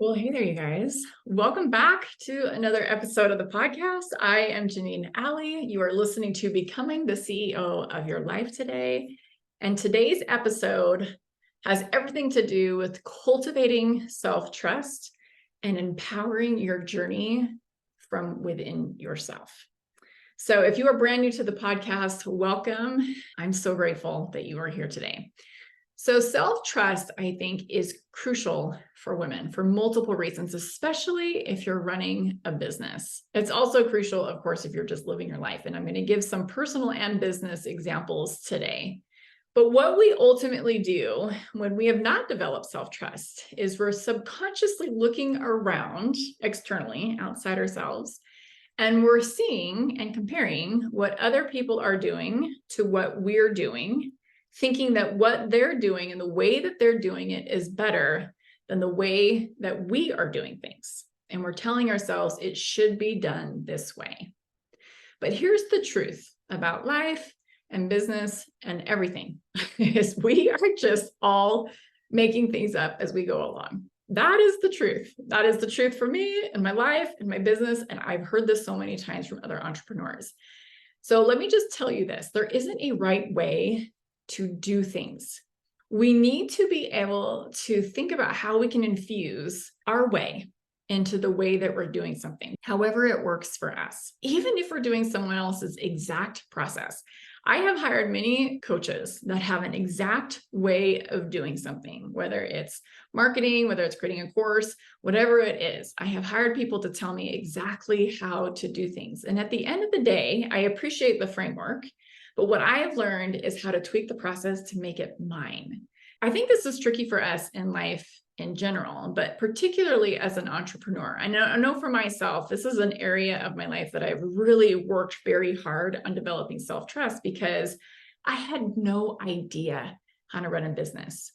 Well, hey there, you guys. Welcome back to another episode of the podcast. I am Janeen Alley. You are listening to Becoming the CEO of Your Life today. And today's episode has everything to do with cultivating self-trust and empowering your journey from within yourself. So if you are brand new to the podcast, welcome. I'm so grateful that you are here today. So self-trust, I think, is crucial for women for multiple reasons, especially if you're running a business. It's also crucial, of course, if you're just living your life. And I'm going to give some personal and business examples today. But what we ultimately do when we have not developed self-trust is we're subconsciously looking around externally, outside ourselves, and we're seeing and comparing what other people are doing to what we're doing, thinking that what they're doing and the way that they're doing it is better than the way that we are doing things. And we're telling ourselves it should be done this way. But here's the truth about life and business and everything is we are just all making things up as we go along. That is the truth. That is the truth for me and my life and my business. And I've heard this so many times from other entrepreneurs. So let me just tell you this. There isn't a right way to do things. We need to be able to think about how we can infuse our way into the way that we're doing something, however it works for us, even if we're doing someone else's exact process. I have hired many coaches that have an exact way of doing something, whether it's marketing, whether it's creating a course, whatever it is. I have hired people to tell me exactly how to do things. And at the end of the day, I appreciate the framework. But what I have learned is how to tweak the process to make it mine. I think this is tricky for us in life in general, but particularly as an entrepreneur. I know for myself, this is an area of my life that I've really worked very hard on developing self-trust because I had no idea how to run a business.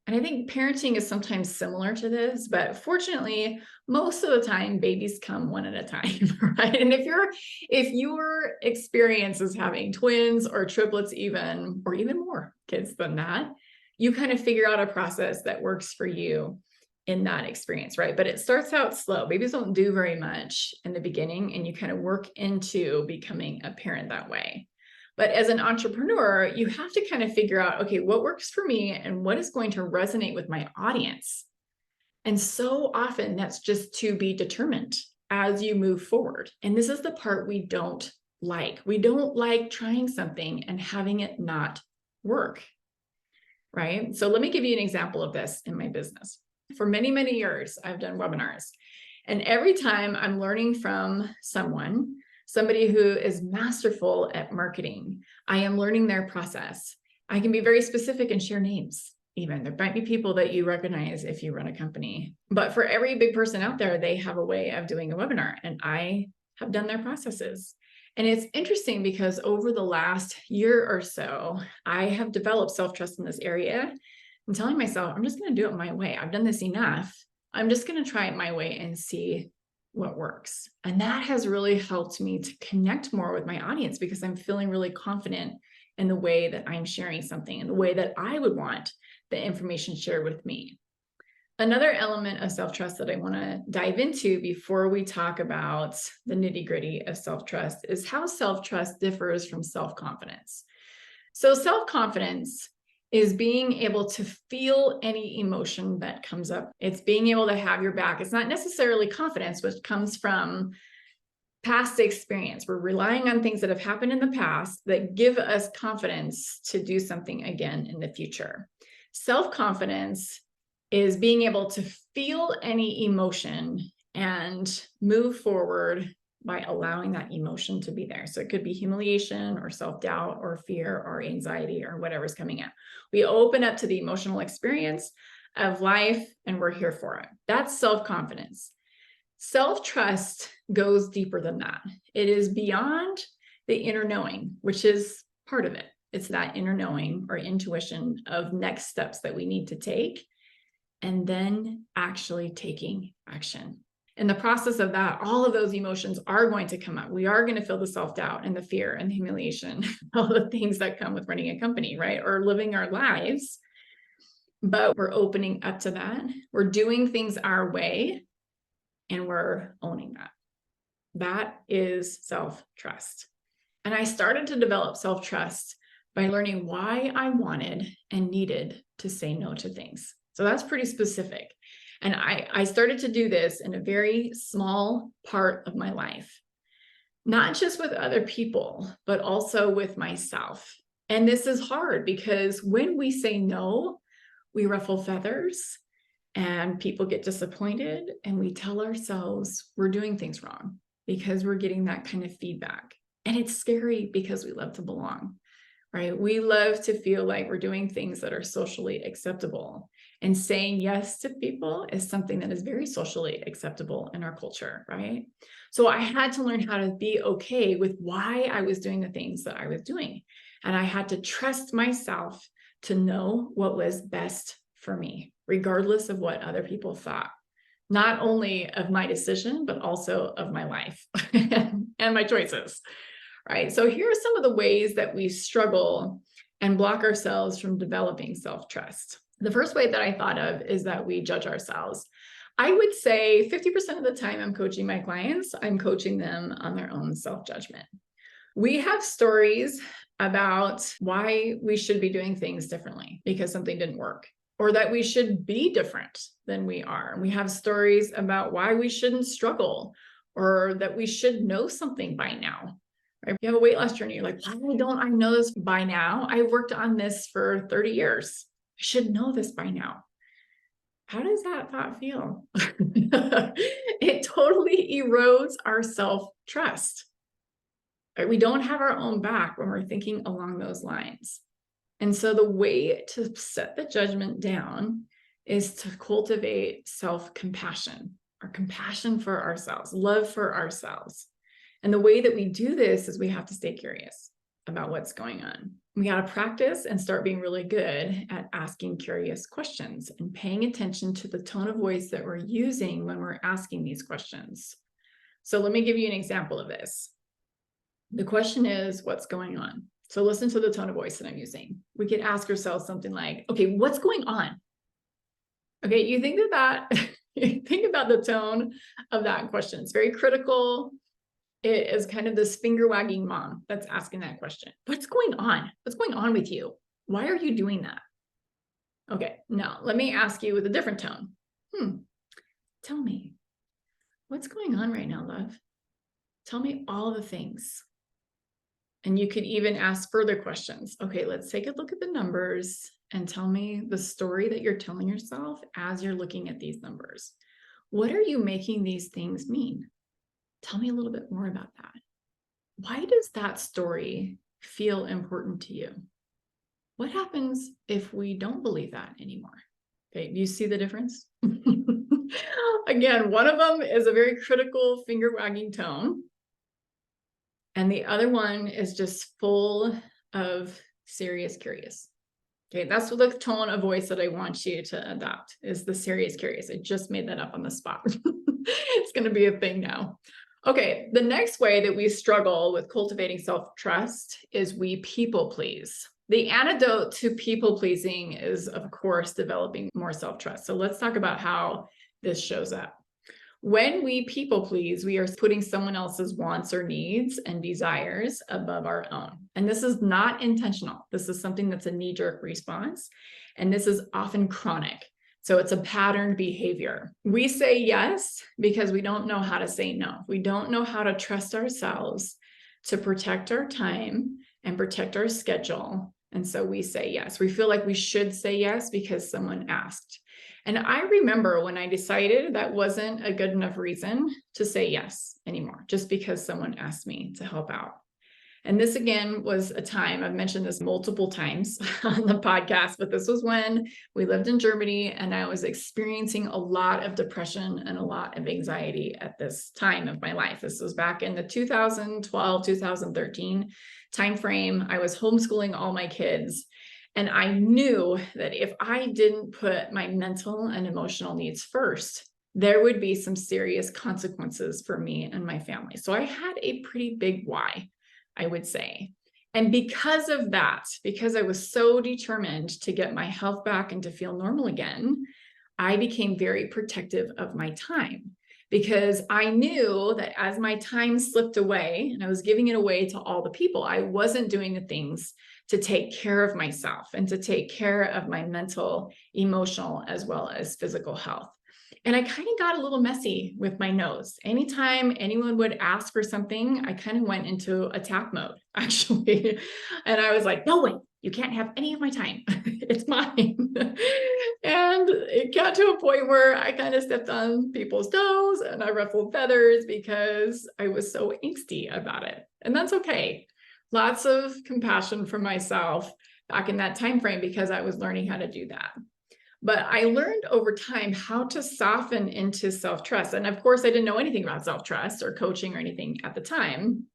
And I think parenting is sometimes similar to this, but fortunately, most of the time, babies come one at a time, right? And if your experience is having twins or triplets even, or even more kids than that, you kind of figure out a process that works for you in that experience, right? But it starts out slow. Babies don't do very much in the beginning, and you kind of work into becoming a parent that way. But as an entrepreneur, you have to kind of figure out, okay, what works for me and what is going to resonate with my audience. And so often that's just to be determined as you move forward. And this is the part we don't like. We don't like trying something and having it not work, right? So let me give you an example of this in my business. For many, many years, I've done webinars. And every time I'm learning from somebody who is masterful at marketing, I am learning their process. I can be very specific and share names. Even there might be people that you recognize if you run a company, but for every big person out there, they have a way of doing a webinar, and I have done their processes. And it's interesting because over the last year or so, I have developed self-trust in this area. I'm telling myself, I'm just going to do it my way. I've done this enough. I'm just going to try it my way and see what works. And that has really helped me to connect more with my audience because I'm feeling really confident in the way that I'm sharing something and the way that I would want the information shared with me. Another element of self-trust that I want to dive into before we talk about the nitty-gritty of self-trust is how self-trust differs from self-confidence. So self-confidence is being able to feel any emotion that comes up. It's being able to have your back. It's not necessarily confidence, which comes from past experience. We're relying on things that have happened in the past that give us confidence to do something again in the future. Self-confidence is being able to feel any emotion and move forward by allowing that emotion to be there. So it could be humiliation or self-doubt or fear or anxiety or whatever's coming up. We open up to the emotional experience of life and we're here for it. That's self-confidence. Self-trust goes deeper than that. It is beyond the inner knowing, which is part of it. It's that inner knowing or intuition of next steps that we need to take and then actually taking action. In the process of that, all of those emotions are going to come up. We are going to feel the self-doubt and the fear and the humiliation, all the things that come with running a company, right? Or living our lives. but we're opening up to that. We're doing things our way and we're owning that. That is self-trust. And I started to develop self-trust by learning why I wanted and needed to say no to things. So that's pretty specific. And I started to do this in a very small part of my life, not just with other people, but also with myself. And this is hard because when we say no, we ruffle feathers and people get disappointed and we tell ourselves we're doing things wrong because we're getting that kind of feedback. And it's scary because we love to belong, right? We love to feel like we're doing things that are socially acceptable. And saying yes to people is something that is very socially acceptable in our culture, right? So I had to learn how to be okay with why I was doing the things that I was doing. And I had to trust myself to know what was best for me, regardless of what other people thought, not only of my decision, but also of my life and my choices, right? So here are some of the ways that we struggle and block ourselves from developing self-trust. The first way that I thought of is that we judge ourselves. I would say 50% of the time I'm coaching my clients, I'm coaching them on their own self-judgment. We have stories about why we should be doing things differently because something didn't work, or that we should be different than we are. We have stories about why we shouldn't struggle, or that we should know something by now. Right? You have a weight loss journey, you're like, why don't I know this by now? I worked on this for 30 years. I should know this by now. How does that thought feel? It totally erodes our self-trust. Right? We don't have our own back when we're thinking along those lines. And so the way to set the judgment down is to cultivate self-compassion, or compassion for ourselves, love for ourselves. And the way that we do this is we have to stay curious about what's going on. We got to practice and start being really good at asking curious questions and paying attention to the tone of voice that we're using when we're asking these questions. So let me give you an example of this. The question is, what's going on? So listen to the tone of voice that I'm using. We could ask ourselves something like, okay, what's going on? Okay, you think think about the tone of that question. It's very critical. It is kind of this finger wagging mom that's asking that question. What's going on? What's going on with you? Why are you doing that? Okay, now let me ask you with a different tone. Tell me, what's going on right now, love? Tell me all the things. And you could even ask further questions. Okay, let's take a look at the numbers and tell me the story that you're telling yourself as you're looking at these numbers. What are you making these things mean? Tell me a little bit more about that. Why does that story feel important to you? What happens if we don't believe that anymore? Okay, do you see the difference? Again, one of them is a very critical finger wagging tone. And the other one is just full of serious curious. Okay, that's the tone of voice that I want you to adopt, is the serious curious. I just made that up on the spot. It's going to be a thing now. Okay, the next way that we struggle with cultivating self-trust is we people please. The antidote to people pleasing is, of course, developing more self-trust. So let's talk about how this shows up. When we people please, we are putting someone else's wants or needs and desires above our own. And this is not intentional. This is something that's a knee-jerk response. And this is often chronic. So it's a patterned behavior. We say yes because we don't know how to say no. We don't know how to trust ourselves to protect our time and protect our schedule. And so we say yes. We feel like we should say yes because someone asked. And I remember when I decided that wasn't a good enough reason to say yes anymore, just because someone asked me to help out. And this again was a time, I've mentioned this multiple times on the podcast, but this was when we lived in Germany and I was experiencing a lot of depression and a lot of anxiety at this time of my life. This was back in the 2012, 2013 timeframe. I was homeschooling all my kids. And I knew that if I didn't put my mental and emotional needs first, there would be some serious consequences for me and my family. So I had a pretty big why, I would say. And because of that, because I was so determined to get my health back and to feel normal again, I became very protective of my time, because I knew that as my time slipped away and I was giving it away to all the people, I wasn't doing the things to take care of myself and to take care of my mental, emotional, as well as physical health. And I kind of got a little messy with my nose. Anytime anyone would ask for something, I kind of went into attack mode, actually. And I was like, no way, you can't have any of my time. It's mine. And it got to a point where I kind of stepped on people's toes and I ruffled feathers because I was so angsty about it. And that's okay. Lots of compassion for myself back in that time frame, because I was learning how to do that. But I learned over time how to soften into self-trust. And of course, I didn't know anything about self-trust or coaching or anything at the time.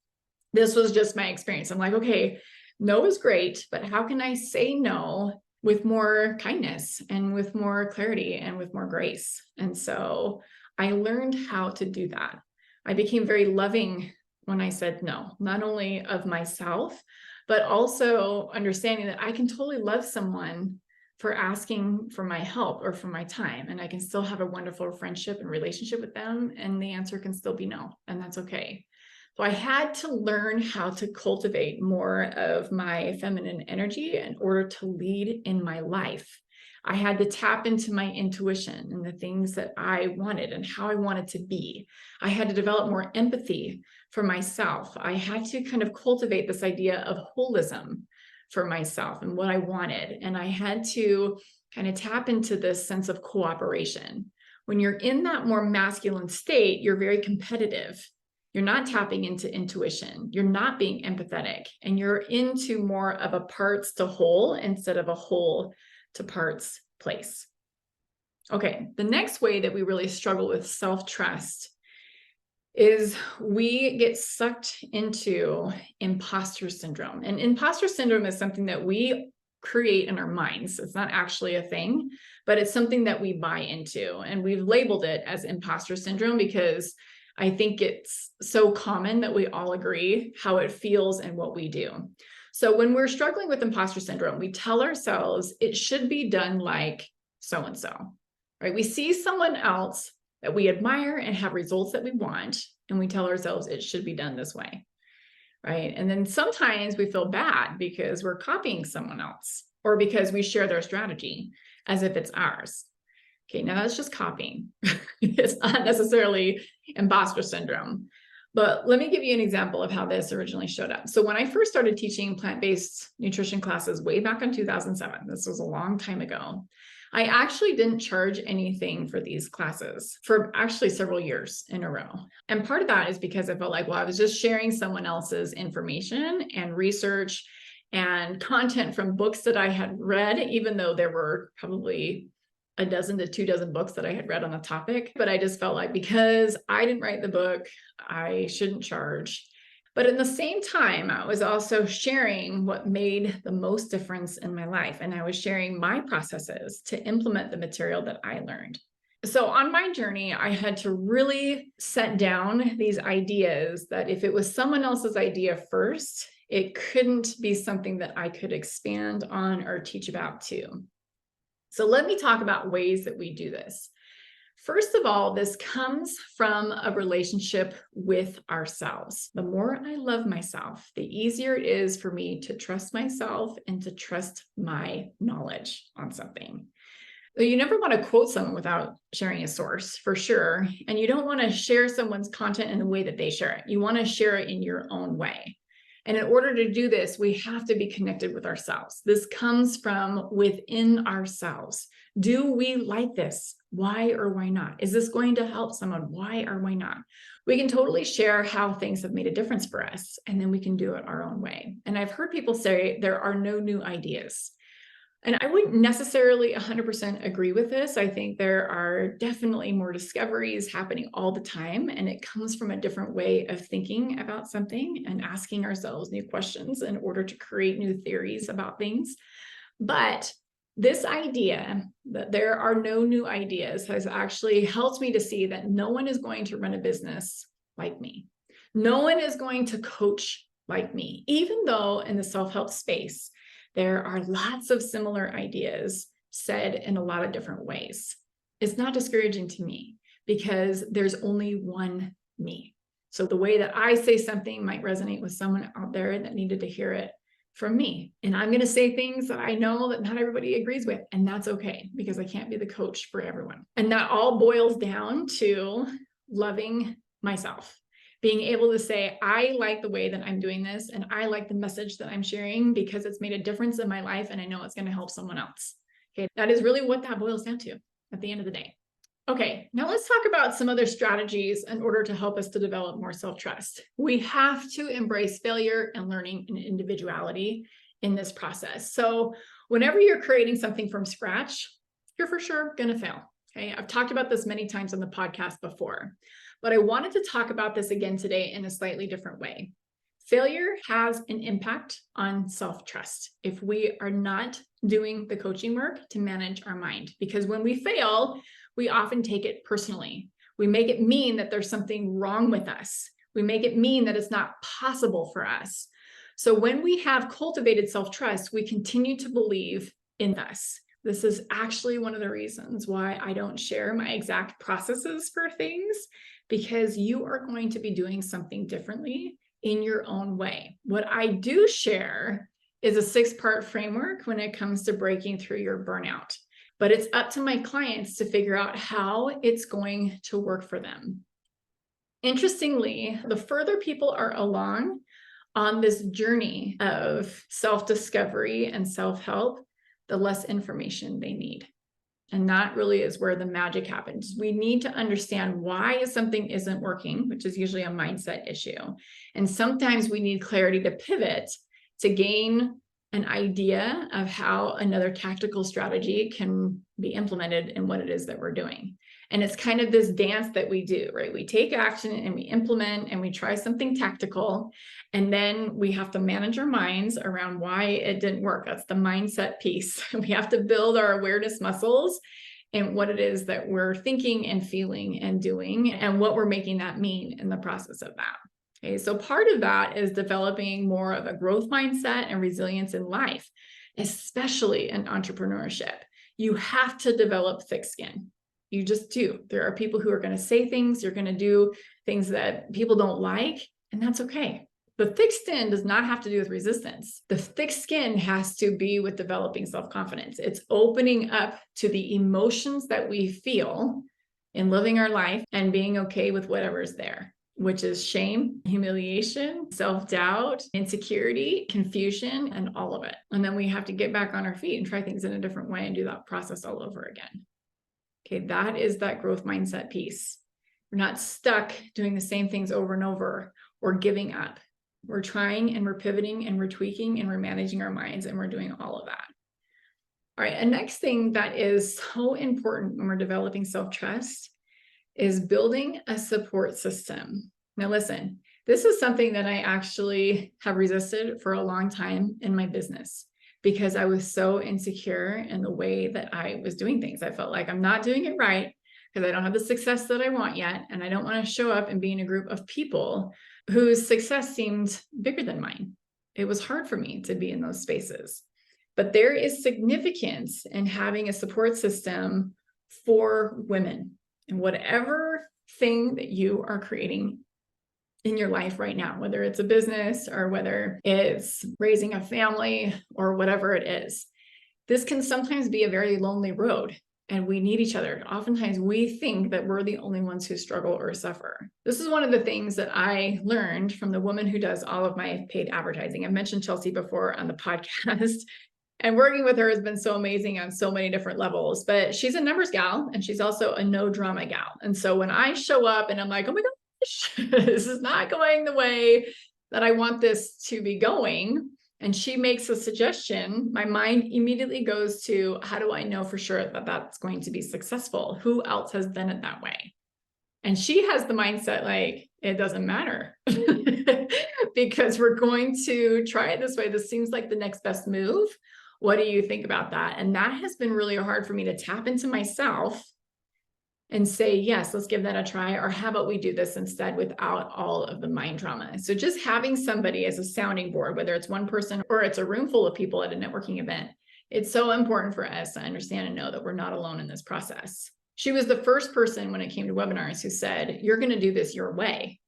This was just my experience. I'm like, okay, no is great, but how can I say no with more kindness and with more clarity and with more grace? And so I learned how to do that. I became very loving when I said no, not only of myself, but also understanding that I can totally love someone for asking for my help or for my time, and I can still have a wonderful friendship and relationship with them, and the answer can still be no, and that's okay. So I had to learn how to cultivate more of my feminine energy in order to lead in my life. I had to tap into my intuition and the things that I wanted and how I wanted to be. I had to develop more empathy for myself. I had to kind of cultivate this idea of holism for myself and what I wanted. And I had to kind of tap into this sense of cooperation. When you're in that more masculine state, you're very competitive. You're not tapping into intuition. You're not being empathetic, and you're into more of a parts to whole instead of a whole to parts place. Okay, the next way that we really struggle with self-trust is we get sucked into imposter syndrome. And imposter syndrome is something that we create in our minds. It's not actually a thing, but it's something that we buy into. And we've labeled it as imposter syndrome because I think it's so common that we all agree how it feels and what we do. So when we're struggling with imposter syndrome, we tell ourselves it should be done like so-and-so, right? We see someone else that we admire and have results that we want, and we tell ourselves it should be done this way, right? And then sometimes we feel bad because we're copying someone else or because we share their strategy as if it's ours. Okay, now that's just copying. It's not necessarily imposter syndrome. But let me give you an example of how this originally showed up. So when I first started teaching plant-based nutrition classes way back in 2007, this was a long time ago, I actually didn't charge anything for these classes for actually several years in a row. And part of that is because I felt like, well, I was just sharing someone else's information and research and content from books that I had read, even though there were probably a dozen to 24 books that I had read on the topic. But I just felt like because I didn't write the book, I shouldn't charge. But at the same time, I was also sharing what made the most difference in my life. And I was sharing my processes to implement the material that I learned. So on my journey, I had to really set down these ideas that if it was someone else's idea first, it couldn't be something that I could expand on or teach about too. So let me talk about ways that we do this. First of all, this comes from a relationship with ourselves. The more I love myself, the easier it is for me to trust myself and to trust my knowledge on something. You never want to quote someone without sharing a source, for sure. And you don't want to share someone's content in the way that they share it. You want to share it in your own way. And in order to do this, we have to be connected with ourselves. This comes from within ourselves. Do we like this? Why or why not? Is this going to help someone? Why or why not? We can totally share how things have made a difference for us, and then we can do it our own way. And I've heard people say there are no new ideas. And I wouldn't necessarily 100% agree with this. I think there are definitely more discoveries happening all the time, and it comes from a different way of thinking about something and asking ourselves new questions in order to create new theories about things. But this idea that there are no new ideas has actually helped me to see that no one is going to run a business like me. No one is going to coach like me, even though in the self-help space, there are lots of similar ideas said in a lot of different ways. It's not discouraging to me because there's only one me. So the way that I say something might resonate with someone out there that needed to hear it from me. And I'm going to say things that I know that not everybody agrees with, and that's okay because I can't be the coach for everyone. And that all boils down to loving myself, being able to say, I like the way that I'm doing this, and I like the message that I'm sharing because it's made a difference in my life, and I know it's going to help someone else. Okay, that is really what that boils down to at the end of the day. Okay, now let's talk about some other strategies in order to help us to develop more self-trust. We have to embrace failure and learning and individuality in this process. So whenever you're creating something from scratch, you're for sure going to fail. Okay, I've talked about this many times on the podcast before, but I wanted to talk about this again today in a slightly different way. Failure has an impact on self-trust if we are not doing the coaching work to manage our mind, because when we fail, we often take it personally. We make it mean that there's something wrong with us. We make it mean that it's not possible for us. So when we have cultivated self-trust, we continue to believe in us. This is actually one of the reasons why I don't share my exact processes for things, because you are going to be doing something differently in your own way. What I do share is a 6-part framework when it comes to breaking through your burnout. But it's up to my clients to figure out how it's going to work for them. Interestingly, the further people are along on this journey of self-discovery and self-help, the less information they need. And that really is where the magic happens. We need to understand why something isn't working, which is usually a mindset issue. And sometimes we need clarity to pivot to gain an idea of how another tactical strategy can be implemented in what it is that we're doing. And it's kind of this dance that we do, right? We take action and we implement and we try something tactical. And then we have to manage our minds around why it didn't work. That's the mindset piece. We have to build our awareness muscles and what it is that we're thinking and feeling and doing and what we're making that mean in the process of that. Okay, so part of that is developing more of a growth mindset and resilience in life, especially in entrepreneurship. You have to develop thick skin. You just do. There are people who are going to say things, you're going to do things that people don't like, and that's okay. The thick skin does not have to do with resistance. The thick skin has to be with developing self-confidence. It's opening up to the emotions that we feel in living our life and being okay with whatever's there, which is shame, humiliation, self-doubt, insecurity, confusion, and all of it. And then we have to get back on our feet and try things in a different way and do that process all over again. Okay, that is that growth mindset piece. We're not stuck doing the same things over and over or giving up. We're trying and we're pivoting and we're tweaking and we're managing our minds and we're doing all of that. All right, and next thing that is so important when we're developing self-trust is building a support system. Now listen, this is something that I actually have resisted for a long time in my business because I was so insecure in the way that I was doing things. I felt like I'm not doing it right because I don't have the success that I want yet. And I don't want to show up and be in a group of people whose success seemed bigger than mine. It was hard for me to be in those spaces. But there is significance in having a support system for women. And whatever thing that you are creating in your life right now, whether it's a business or whether it's raising a family or whatever it is, this can sometimes be a very lonely road and we need each other. Oftentimes we think that we're the only ones who struggle or suffer. This is one of the things that I learned from the woman who does all of my paid advertising. I mentioned Chelsea before on the podcast. And working with her has been so amazing on so many different levels, but she's a numbers gal and she's also a no drama gal. And so when I show up and I'm like, oh my gosh, this is not going the way that I want this to be going, and she makes a suggestion, my mind immediately goes to, how do I know for sure that that's going to be successful? Who else has done it that way? And she has the mindset like, it doesn't matter because we're going to try it this way. This seems like the next best move. What do you think about that? And that has been really hard for me to tap into myself and say, yes, let's give that a try. Or how about we do this instead without all of the mind drama? So just having somebody as a sounding board, whether it's one person or it's a room full of people at a networking event, it's so important for us to understand and know that we're not alone in this process. She was the first person when it came to webinars who said, you're going to do this your way.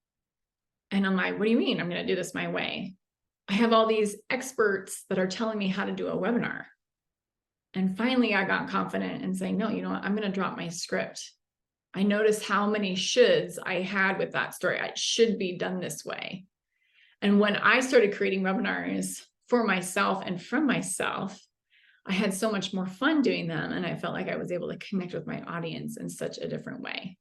And I'm like, what do you mean I'm going to do this my way? I have all these experts that are telling me how to do a webinar. And finally, I got confident in saying, no, you know what? I'm going to drop my script. I noticed how many shoulds I had with that story. It should be done this way. And when I started creating webinars for myself and from myself, I had so much more fun doing them. And I felt like I was able to connect with my audience in such a different way.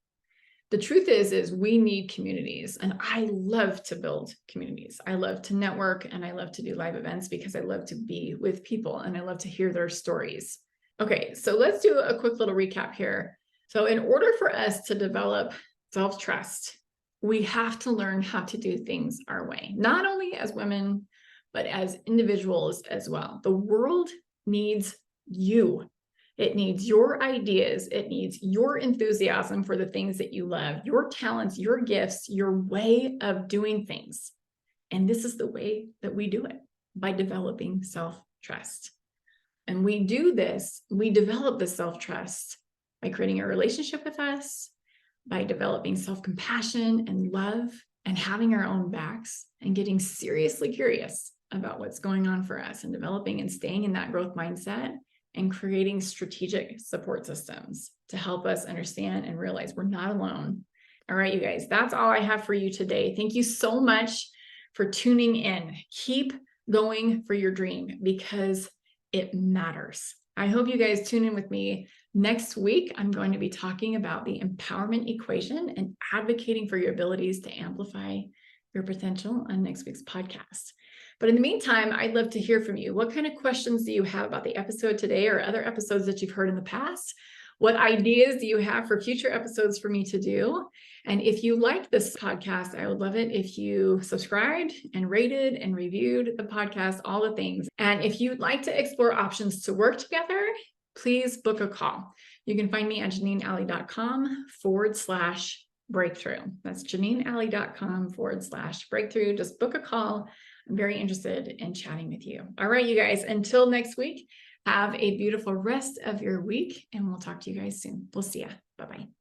The truth is we need communities. And I love to build communities. I love to network and I love to do live events because I love to be with people and I love to hear their stories. Okay, so let's do a quick little recap here. So in order for us to develop self-trust, we have to learn how to do things our way, not only as women, but as individuals as well. The world needs you. It needs your ideas. It needs your enthusiasm for the things that you love, your talents, your gifts, your way of doing things. And this is the way that we do it, by developing self-trust. And we do this, we develop the self-trust by creating a relationship with us, by developing self-compassion and love, and having our own backs, and getting seriously curious about what's going on for us, and developing and staying in that growth mindset, and creating strategic support systems to help us understand and realize we're not alone. All right, you guys, that's all I have for you today. Thank you so much for tuning in. Keep going for your dream because it matters. I hope you guys tune in with me next week. I'm going to be talking about the empowerment equation and advocating for your abilities to amplify your potential on next week's podcast. But in the meantime, I'd love to hear from you. What kind of questions do you have about the episode today or other episodes that you've heard in the past? What ideas do you have for future episodes for me to do? And if you like this podcast, I would love it if you subscribed and rated and reviewed the podcast, all the things. And if you'd like to explore options to work together, please book a call. You can find me at janeenalley.com/breakthrough. That's janeenalley.com/breakthrough. Just book a call. I'm very interested in chatting with you. All right, you guys, until next week, have a beautiful rest of your week, and we'll talk to you guys soon. We'll see ya. Bye-bye.